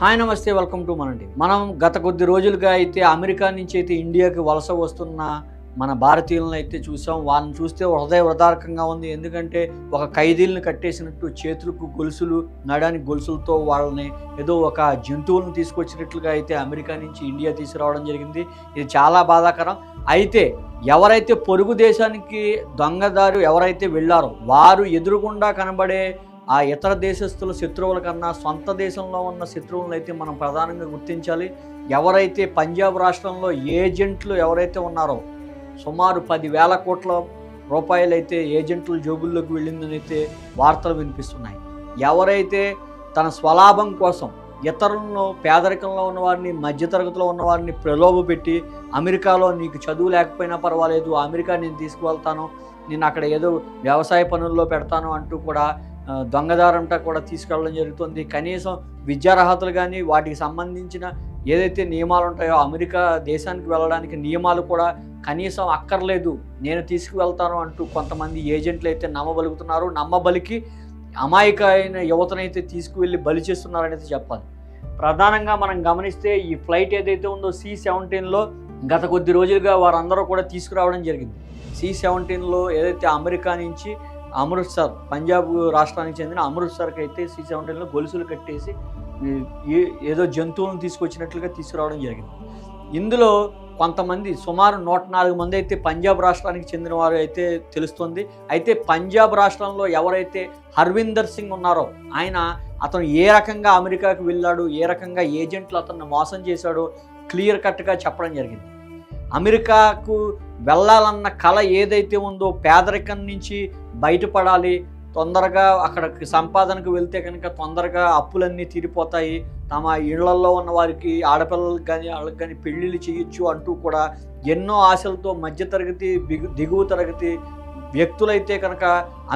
Hi నమస్తే welcome to మన TV. మనం గత కొద్ది రోజులుగా అయితే అమెరికా నుంచి అయితే ఇండియాకి వలస వస్తున్న మన భారతీయులను అయితే చూసాం. వాళ్ళని చూస్తే హృదయ విదారకంగా ఉంది. ఎందుకంటే ఒక ఖైదీలను కట్టేసినట్టు చేతులకు గొలుసులు, నడానికి గొలుసులతో వాళ్ళని ఏదో ఒక జంతువులను తీసుకొచ్చినట్లుగా అయితే అమెరికా నుంచి ఇండియా తీసుకురావడం జరిగింది. ఇది చాలా బాధాకరం. అయితే ఎవరైతే పొరుగు దేశానికి దొంగదారు ఎవరైతే వెళ్ళారో వారు ఎదురుగుండా కనబడే ఆ ఇతర దేశస్తుల శత్రువుల కన్నా సొంత దేశంలో ఉన్న శత్రువులను అయితే మనం ప్రధానంగా గుర్తించాలి. ఎవరైతే పంజాబ్ రాష్ట్రంలో ఏజెంట్లు ఎవరైతే ఉన్నారో సుమారు 10,000 కోట్ల రూపాయలు అయితే ఏజెంట్ల జోబుల్లోకి వెళ్ళిందని అయితే వార్తలు వినిపిస్తున్నాయి. ఎవరైతే తన స్వలాభం కోసం ఇతరులను పేదరికంలో ఉన్నవారిని, మధ్యతరగతిలో ఉన్నవారిని ప్రలోభపెట్టి అమెరికాలో నీకు చదువు లేకపోయినా పర్వాలేదు, అమెరికా నేను తీసుకువెళ్తాను, నేను అక్కడ ఏదో వ్యవసాయ పనుల్లో పెడతాను అంటూ కూడా దొంగదారంతా కూడా తీసుకెళ్ళడం జరుగుతుంది. కనీసం విద్యార్హతలు కానీ వాటికి సంబంధించిన ఏదైతే నియమాలు ఉంటాయో అమెరికా దేశానికి వెళ్ళడానికి నియమాలు కూడా కనీసం అక్కర్లేదు, నేను తీసుకువెళ్తాను అంటూ కొంతమంది ఏజెంట్లు అయితే నమ్మబలుగుతున్నారు. నమ్మబలికి అమాయకమైన యువతనైతే తీసుకువెళ్ళి బలి చేస్తున్నారనేది చెప్పాలి. ప్రధానంగా మనం గమనిస్తే ఈ ఫ్లైట్ ఏదైతే ఉందో C-17లో గత కొద్ది రోజులుగా వారందరూ కూడా తీసుకురావడం జరిగింది. C-17లో ఏదైతే అమెరికా నుంచి అమృత్సర్, పంజాబ్ రాష్ట్రానికి చెందిన అమృత్సర్కి అయితే C-17లో గొలుసులు కట్టేసి ఏదో జంతువులను తీసుకొచ్చినట్లుగా తీసుకురావడం జరిగింది. ఇందులో కొంతమంది సుమారు 104 మంది అయితే పంజాబ్ రాష్ట్రానికి చెందిన వారు అయితే తెలుస్తుంది. అయితే పంజాబ్ రాష్ట్రంలో ఎవరైతే హర్విందర్ సింగ్ ఉన్నారో అతను ఏ రకంగా అమెరికాకు వెళ్ళాడు, ఏ రకంగా ఏజెంట్లు అతన్ని మోసం చేశాడో క్లియర్ కట్గా చెప్పడం జరిగింది. అమెరికాకు వెళ్ళాలన్న కళ ఏదైతే ఉందో పేదరికం నుంచి బయటపడాలి, తొందరగా అక్కడికి సంపాదనకు వెళ్తే కనుక తొందరగా అప్పులన్నీ తీరిపోతాయి, తమ ఇళ్లల్లో ఉన్న వారికి ఆడపిల్లలకు కానీ వాళ్ళకి కానీ పెళ్ళిళ్ళు చేయొచ్చు అంటూ కూడా ఎన్నో ఆశలతో మధ్యతరగతి దిగువ తరగతి వ్యక్తులైతే కనుక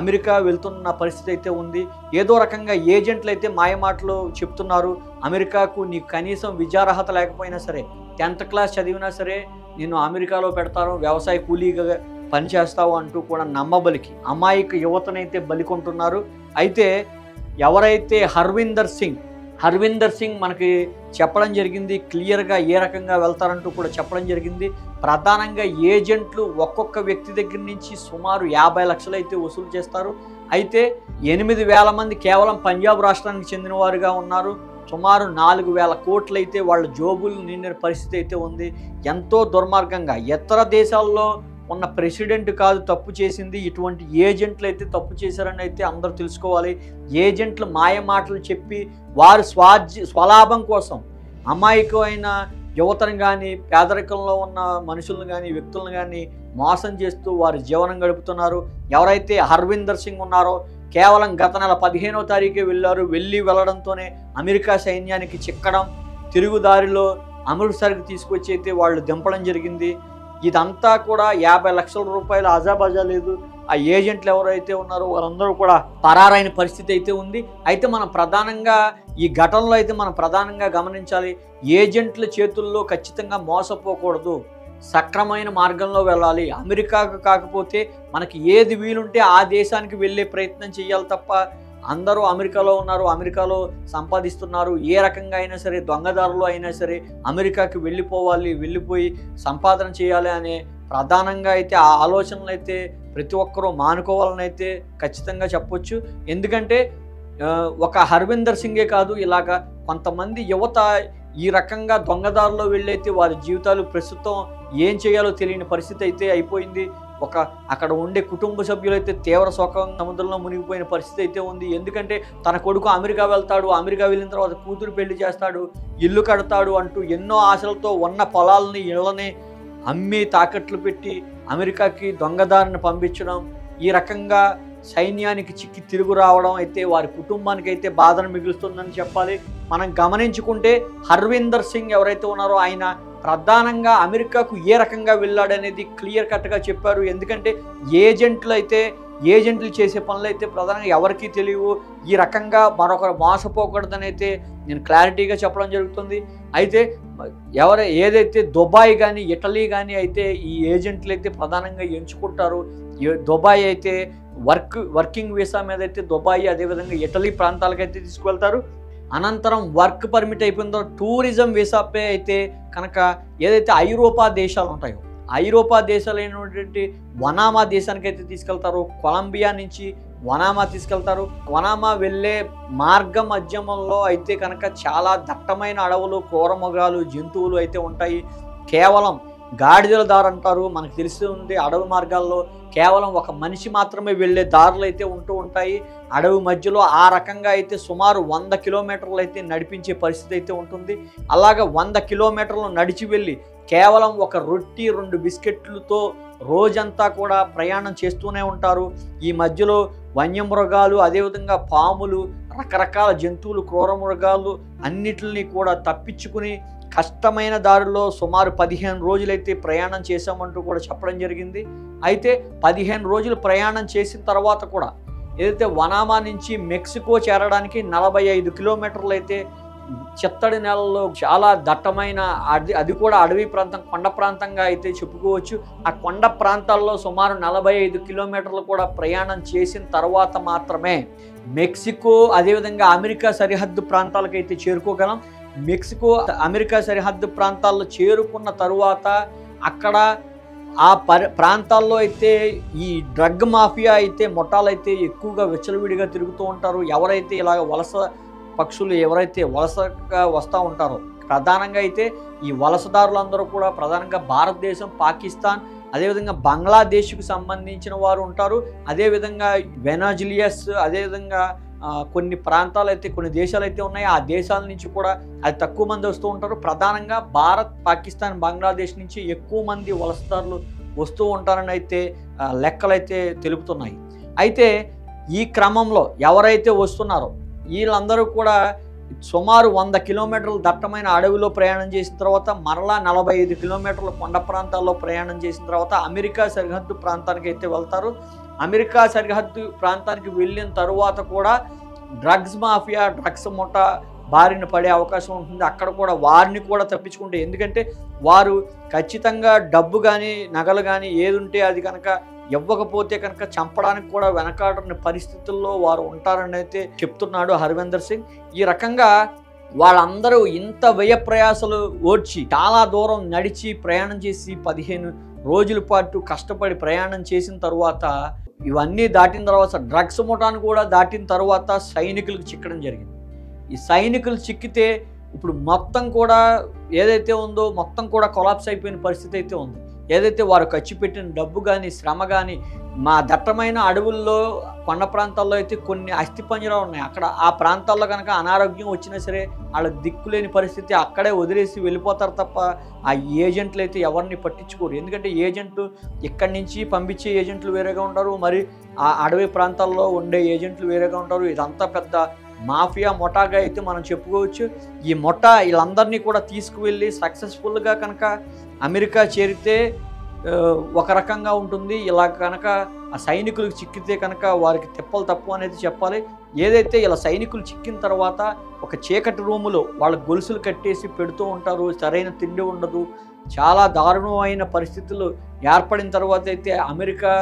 అమెరికా వెళ్తున్న పరిస్థితి అయితే ఉంది. ఏదో రకంగా ఏజెంట్లు అయితే మాయమాటలు చెప్తున్నారు. అమెరికాకు నీకు కనీసం విద్యార్హత లేకపోయినా సరే, 10th క్లాస్ చదివినా సరే నేను అమెరికాలో పెడతాను, వ్యవసాయ కూలీగా పనిచేస్తావు అంటూ కూడా నమ్మబలికి అమాయక యువతనైతే బలికొంటున్నారు. అయితే ఎవరైతే హర్విందర్ సింగ్ మనకి చెప్పడం జరిగింది, క్లియర్గా ఏ రకంగా వెళ్తారంటూ కూడా చెప్పడం జరిగింది. ప్రధానంగా ఏజెంట్లు ఒక్కొక్క వ్యక్తి దగ్గర నుంచి సుమారు 50 లక్షలు అయితే వసూలు చేస్తారు. అయితే 8,000 మంది కేవలం పంజాబ్ రాష్ట్రానికి చెందిన వారుగా ఉన్నారు. సుమారు 4,000 కోట్లు అయితే వాళ్ళ జోబులు నిండిన పరిస్థితి అయితే ఉంది. ఎంతో దుర్మార్గంగా ఇతర దేశాల్లో ఉన్న ప్రెసిడెంట్ కాదు తప్పు చేసింది, ఇటువంటి ఏజెంట్లు అయితే తప్పు చేశారని అయితే అందరూ తెలుసుకోవాలి. ఏజెంట్లు మాయ మాటలు చెప్పి వారు స్వలాభం కోసం అమాయకమైన యువతను కానీ, పేదరికంలో ఉన్న మనుషులను కానీ, వ్యక్తులను కానీ మోసం చేస్తూ వారి జీవనం గడుపుతున్నారు. ఎవరైతే హర్విందర్ సింగ్ ఉన్నారో కేవలం గత నెల 15వ తారీఖే వెళ్ళడంతోనే అమెరికా సైన్యానికి చిక్కడం, తిరుగుదారిలో అమృత్సర్కి తీసుకొచ్చి అయితే వాళ్ళు దింపడం జరిగింది. ఇదంతా కూడా 50 లక్షల రూపాయలు అజాబజా లేదు. ఆ ఏజెంట్లు ఎవరైతే ఉన్నారో వారందరూ కూడా పరారైన పరిస్థితి అయితే ఉంది. అయితే మనం ప్రధానంగా ఈ ఘటనలో అయితే మనం ప్రధానంగా గమనించాలి, ఏజెంట్ల చేతుల్లో ఖచ్చితంగా మోసపోకూడదు, సక్రమైన మార్గంలో వెళ్ళాలి. అమెరికాకు కాకపోతే మనకి ఏది వీలుంటే ఆ దేశానికి వెళ్ళే ప్రయత్నం చేయాలి తప్ప అందరూ అమెరికాలో ఉన్నారు, అమెరికాలో సంపాదిస్తున్నారు, ఏ రకంగా అయినా సరే దొంగదారులు అయినా సరే అమెరికాకి వెళ్ళిపోయి సంపాదన చేయాలి అనే ప్రధానంగా అయితే ఆ ఆలోచనలు అయితే ప్రతి ఒక్కరూ మానుకోవాలని అయితే ఖచ్చితంగా చెప్పొచ్చు. ఎందుకంటే ఒక హర్విందర్ సింగే కాదు, ఇలాగా కొంతమంది యువత ఈ రకంగా దొంగదారులో వెళ్ళైతే వారి జీవితాలు ప్రస్తుతం ఏం చేయాలో తెలియని పరిస్థితి అయితే అయిపోయింది. అక్కడ ఉండే కుటుంబ సభ్యులైతే తీవ్ర శోకం సముద్రంలో మునిగిపోయిన పరిస్థితి అయితే ఉంది. ఎందుకంటే తన కొడుకు అమెరికా వెళ్తాడు, అమెరికా వెళ్ళిన తర్వాత కూతురు పెళ్లి చేస్తాడు, ఇల్లు కడతాడు అంటూ ఎన్నో ఆశలతో ఉన్న పొలాలని, ఇళ్ళని అమ్మి తాకట్లు పెట్టి అమెరికాకి దొంగదారిని పంపించడం, ఈ రకంగా సైన్యానికి చిక్కి తిరుగు రావడం అయితే వారి కుటుంబానికి అయితే బాధను మిగులుస్తుందని చెప్పాలి. మనం గమనించుకుంటే హర్విందర్ సింగ్ ఎవరైతే ఉన్నారో ఆయన ప్రధానంగా అమెరికాకు ఏ రకంగా వెళ్ళాడనేది క్లియర్ కట్గా చెప్పారు. ఎందుకంటే ఏజెంట్లు చేసే పనులు అయితే ప్రధానంగా ఎవరికీ తెలియవు, ఈ రకంగా మరొకరు మోసపోకూడదని అయితే నేను క్లారిటీగా చెప్పడం జరుగుతుంది. అయితే ఏదైతే దుబాయ్ కానీ ఇటలీ కానీ అయితే ఈ ఏజెంట్లు అయితే ప్రధానంగా ఎంచుకుంటారు. దుబాయ్ అయితే వర్కింగ్ వీసా మీద అయితే దుబాయ్, అదేవిధంగా ఇటలీ ప్రాంతాలకైతే తీసుకువెళ్తారు. అనంతరం వర్క్ పర్మిట్ అయిపోయిన తర్వాత టూరిజం వీసాపై అయితే కనుక ఏదైతే ఐరోపా దేశాలు ఉంటాయో ఐరోపా దేశాలైనటువంటి వనామా దేశానికి అయితే తీసుకెళ్తారు. కొలంబియా నుంచి వనామా తీసుకెళ్తారు. వనామా వెళ్ళే మార్గ మధ్యమంలో అయితే కనుక చాలా దట్టమైన అడవులు, క్రూరమృగాలు, జంతువులు అయితే ఉంటాయి. కేవలం గాడిదల దారి అంటారు, మనకు తెలిసి ఉంది. అడవి మార్గాల్లో కేవలం ఒక మనిషి మాత్రమే వెళ్ళే దారులు అయితే ఉంటూ ఉంటాయి. అడవి మధ్యలో ఆ రకంగా అయితే సుమారు 100 కిలోమీటర్లు అయితే నడిపించే పరిస్థితి అయితే ఉంటుంది. అలాగా 100 కిలోమీటర్లు నడిచి వెళ్ళి కేవలం ఒక రొట్టి 2 బిస్కెట్లతో రోజంతా కూడా ప్రయాణం చేస్తూనే ఉంటారు. ఈ మధ్యలో వన్యమృగాలు, అదేవిధంగా పాములు, రకరకాల జంతువులు, క్రూరమృగాలు అన్నిటిని కూడా తప్పించుకుని కష్టమైన దారిలో సుమారు 15 రోజులైతే ప్రయాణం చేశామంటూ కూడా చెప్పడం జరిగింది. అయితే 15 రోజులు ప్రయాణం చేసిన తర్వాత కూడా ఏదైతే వనామా నుంచి మెక్సికో చేరడానికి 45 కిలోమీటర్లు అయితే చిత్తడి నేలలో చాలా దట్టమైన అది కూడా అడవి ప్రాంతం, కొండ ప్రాంతంగా అయితే చెప్పుకోవచ్చు. ఆ కొండ ప్రాంతాల్లో సుమారు 45 కిలోమీటర్లు కూడా ప్రయాణం చేసిన తర్వాత మాత్రమే మెక్సికో అదేవిధంగా అమెరికా సరిహద్దు ప్రాంతాలకైతే చేరుకోగలం. మెక్సికో అమెరికా సరిహద్దు ప్రాంతాల్లో చేరుకున్న తరువాత అక్కడ ఆ ప్రాంతాల్లో అయితే ఈ డ్రగ్ మాఫియా అయితే ముఠాలైతే ఎక్కువగా విచ్చలవిడిగా తిరుగుతూ ఉంటారు. ఎవరైతే ఇలాగ వలస పక్షులు ఎవరైతే వలసగా వస్తూ ఉంటారో ప్రధానంగా అయితే ఈ వలసదారులందరూ కూడా ప్రధానంగా భారతదేశం, పాకిస్తాన్, అదేవిధంగా బంగ్లాదేశ్కు సంబంధించిన వారు ఉంటారు. అదేవిధంగా వెనాజిలియస్, అదేవిధంగా కొన్ని ప్రాంతాలు అయితే కొన్ని దేశాలు అయితే ఉన్నాయి. ఆ దేశాల నుంచి కూడా అది తక్కువ మంది వస్తూ ఉంటారు. ప్రధానంగా భారత్, పాకిస్తాన్, బంగ్లాదేశ్ నుంచి ఎక్కువ మంది వలసదారులు వస్తూ ఉంటారని అయితే లెక్కలైతే తెలుపుతున్నాయి. అయితే ఈ క్రమంలో ఎవరైతే వస్తున్నారో వీళ్ళందరూ కూడా సుమారు 100 కిలోమీటర్లు దట్టమైన అడవిలో ప్రయాణం చేసిన తర్వాత మరలా 45 కిలోమీటర్ల కొండ ప్రాంతాల్లో ప్రయాణం చేసిన తర్వాత అమెరికా సరిహద్దు ప్రాంతానికి అయితే వెళ్తారు. అమెరికా సరిహద్దు ప్రాంతానికి వెళ్ళిన తరువాత కూడా డ్రగ్స్ మాఫియా, డ్రగ్స్ ముఠా బారిన పడే అవకాశం ఉంటుంది. అక్కడ కూడా వారిని కూడా తప్పించుకుంటే, ఎందుకంటే వారు ఖచ్చితంగా డబ్బు కానీ నగలు కానీ ఏది ఉంటే అది కనుక ఇవ్వకపోతే కనుక చంపడానికి కూడా వెనకాడని పరిస్థితుల్లో వారు ఉంటారని అయితే చెప్తున్నాడు హర్వీందర్ సింగ్. ఈ రకంగా వాళ్ళందరూ ఇంత వ్యయ ప్రయాసలు ఓడ్చి చాలా దూరం నడిచి ప్రయాణం చేసి 15 రోజుల పాటు కష్టపడి ప్రయాణం చేసిన తర్వాత ఇవన్నీ దాటిన తర్వాత డ్రగ్స్ ముఠాను కూడా దాటిన తర్వాత సైనికులకు చిక్కడం జరిగింది. ఈ సైనికులు చిక్కితే ఇప్పుడు మొత్తం కూడా ఏదైతే ఉందో మొత్తం కూడా కొలాప్స్ అయిపోయిన పరిస్థితి అయితే ఉంది. ఏదైతే వారు ఖర్చు పెట్టిన డబ్బు కానీ శ్రమ కానీ, మా దట్టమైన అడవుల్లో కొండ ప్రాంతాల్లో అయితే కొన్ని అస్థిపంజరాలు ఉన్నాయి. అక్కడ ఆ ప్రాంతాల్లో కనుక అనారోగ్యం వచ్చినా సరే వాళ్ళ దిక్కులేని పరిస్థితి, అక్కడే వదిలేసి వెళ్ళిపోతారు తప్ప ఆ ఏజెంట్లు అయితే ఎవరిని పట్టించుకోరు. ఎందుకంటే ఏజెంట్లు ఇక్కడి నుంచి పంపించే ఏజెంట్లు వేరేగా ఉంటారు, మరి ఆ అడవి ప్రాంతాల్లో ఉండే ఏజెంట్లు వేరేగా ఉంటారు. ఇదంతా పెద్ద మాఫియా ముఠాగా అయితే మనం చెప్పుకోవచ్చు. ఈ ముఠా వీళ్ళందరినీ కూడా తీసుకువెళ్ళి సక్సెస్ఫుల్గా కనుక అమెరికా చేరితే ఒక రకంగా ఉంటుంది. ఇలా కనుక ఆ సైనికులకు చిక్కితే కనుక వారికి తిప్పలు తప్పు అనేది చెప్పాలి. ఏదైతే ఇలా సైనికులు చిక్కిన తర్వాత ఒక చీకటి రూములో వాళ్ళ గొలుసులు కట్టేసి పెడుతూ ఉంటారు, సరైన తిండి ఉండదు, చాలా దారుణమైన పరిస్థితులు ఏర్పడిన తర్వాత అయితే అమెరికా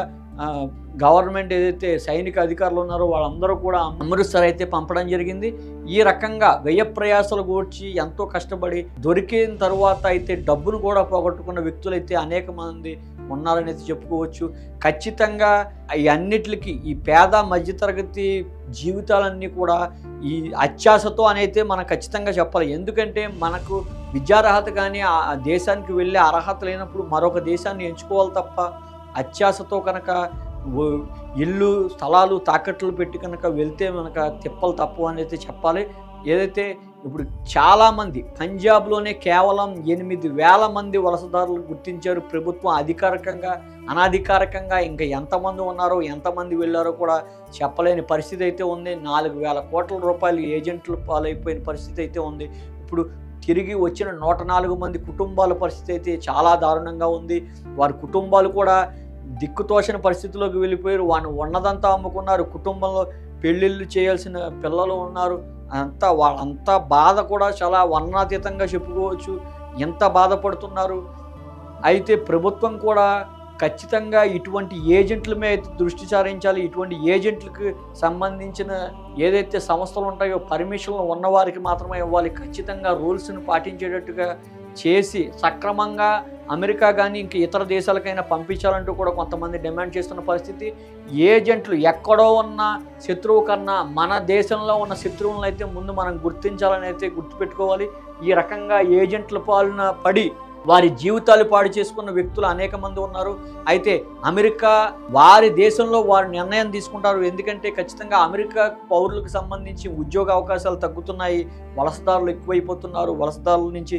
గవర్నమెంట్ ఏదైతే సైనిక అధికారులు ఉన్నారో వాళ్ళందరూ కూడా అమృత్సర్ అయితే పంపడం జరిగింది. ఈ రకంగా వ్యయ ప్రయాసాలు కూర్చి ఎంతో కష్టపడి దొరికిన తర్వాత అయితే డబ్బును కూడా పోగొట్టుకున్న వ్యక్తులైతే అనేక మంది ఉన్నారని అయితే చెప్పుకోవచ్చు. ఖచ్చితంగా ఈ అన్నిటికీ ఈ పేద మధ్యతరగతి జీవితాలన్నీ కూడా ఈ అత్యాశతో అనైతే మనం ఖచ్చితంగా చెప్పాలి. ఎందుకంటే మనకు విద్యార్హత కానీ ఆ దేశానికి వెళ్ళే అర్హత లేనప్పుడు మరొక దేశాన్ని ఎంచుకోవాలి తప్ప అత్యాశతో కనుక ఇల్లు స్థలాలు తాకట్లు పెట్టి కనుక వెళ్తే మనకు తిప్పలు తప్పు అని అయితే చెప్పాలి. ఏదైతే ఇప్పుడు చాలామంది పంజాబ్లోనే కేవలం 8,000 మంది వలసదారులు గుర్తించారు ప్రభుత్వం అధికారికంగా, అనధికారికంగా ఇంకా ఎంతమంది ఉన్నారో ఎంతమంది వెళ్ళారో కూడా చెప్పలేని పరిస్థితి అయితే ఉంది. 4,000 కోట్ల రూపాయలు ఏజెంట్లు పాలైపోయిన పరిస్థితి అయితే ఉంది. ఇప్పుడు తిరిగి వచ్చిన 104 మంది కుటుంబాల పరిస్థితి అయితే చాలా దారుణంగా ఉంది. వారి కుటుంబాలు కూడా దిక్కుతోచిన పరిస్థితిలోకి వెళ్ళిపోయారు. వాడిని ఉన్నదంతా అమ్ముకున్నారు. కుటుంబంలో పెళ్ళిళ్ళు చేయాల్సిన పిల్లలు ఉన్నారు. వాళ్ళంతా బాధ కూడా చాలా వర్ణాతీతంగా చెప్పుకోవచ్చు. ఎంత బాధపడుతున్నారు. అయితే ప్రభుత్వం కూడా ఖచ్చితంగా ఇటువంటి ఏజెంట్ల మీద దృష్టి సారించాలి. ఇటువంటి ఏజెంట్లకు సంబంధించిన ఏదైతే సంస్థలు ఉంటాయో పర్మిషన్లు ఉన్నవారికి మాత్రమే ఇవ్వాలి. ఖచ్చితంగా రూల్స్ని పాటించేటట్టుగా చేసి సక్రమంగా అమెరికా కానీ ఇంక ఇతర దేశాలకైనా పంపించాలంటూ కూడా కొంతమంది డిమాండ్ చేస్తున్న పరిస్థితి. ఏజెంట్లు ఎక్కడో ఉన్న శత్రువు కన్నా మన దేశంలో ఉన్న శత్రువులను అయితే ముందు మనం గుర్తించాలని అయితే గుర్తుపెట్టుకోవాలి. ఈ రకంగా ఏజెంట్ల పాలన పడి వారి జీవితాలు పాడు చేసుకున్న వ్యక్తులు అనేక మంది ఉన్నారు. అయితే అమెరికా వారి దేశంలో వారు నిర్ణయం తీసుకుంటారు. ఎందుకంటే ఖచ్చితంగా అమెరికా పౌరులకు సంబంధించి ఉద్యోగ అవకాశాలు తగ్గుతున్నాయి, వలసదారులు ఎక్కువైపోతున్నారు, వలసదారుల నుంచి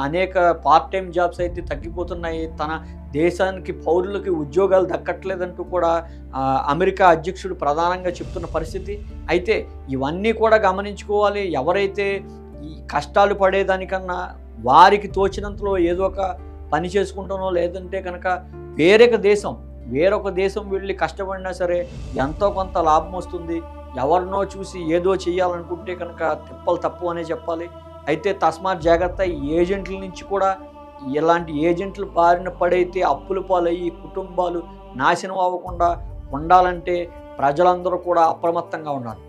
అనేక పార్ట్ టైం జాబ్స్ అయితే తగ్గిపోతున్నాయి, తన దేశానికి పౌరులకి ఉద్యోగాలు దక్కట్లేదంటూ కూడా అమెరికా అధ్యక్షుడు ప్రధానంగా చెప్తున్న పరిస్థితి. అయితే ఇవన్నీ కూడా గమనించుకోవాలి. ఎవరైతే ఈ కష్టాలు పడేదానికన్నా వారికి తోచినంతలో ఏదో ఒక పని చేసుకుంటానో లేదంటే కనుక వేరొక దేశం వెళ్ళి కష్టపడినా సరే ఎంతో కొంత లాభం వస్తుంది. ఎవరినో చూసి ఏదో చేయాలనుకుంటే కనుక తిప్పలు తప్పు అనే చెప్పాలి. అయితే తస్మాత్ జాగ్రత్త. ఈ ఏజెంట్ల నుంచి కూడా ఇలాంటి ఏజెంట్లు బారిన పడైతే అప్పుల పాలయ్యి కుటుంబాలు నాశనం అవ్వకుండా ఉండాలంటే ప్రజలందరూ కూడా అప్రమత్తంగా ఉండాలి.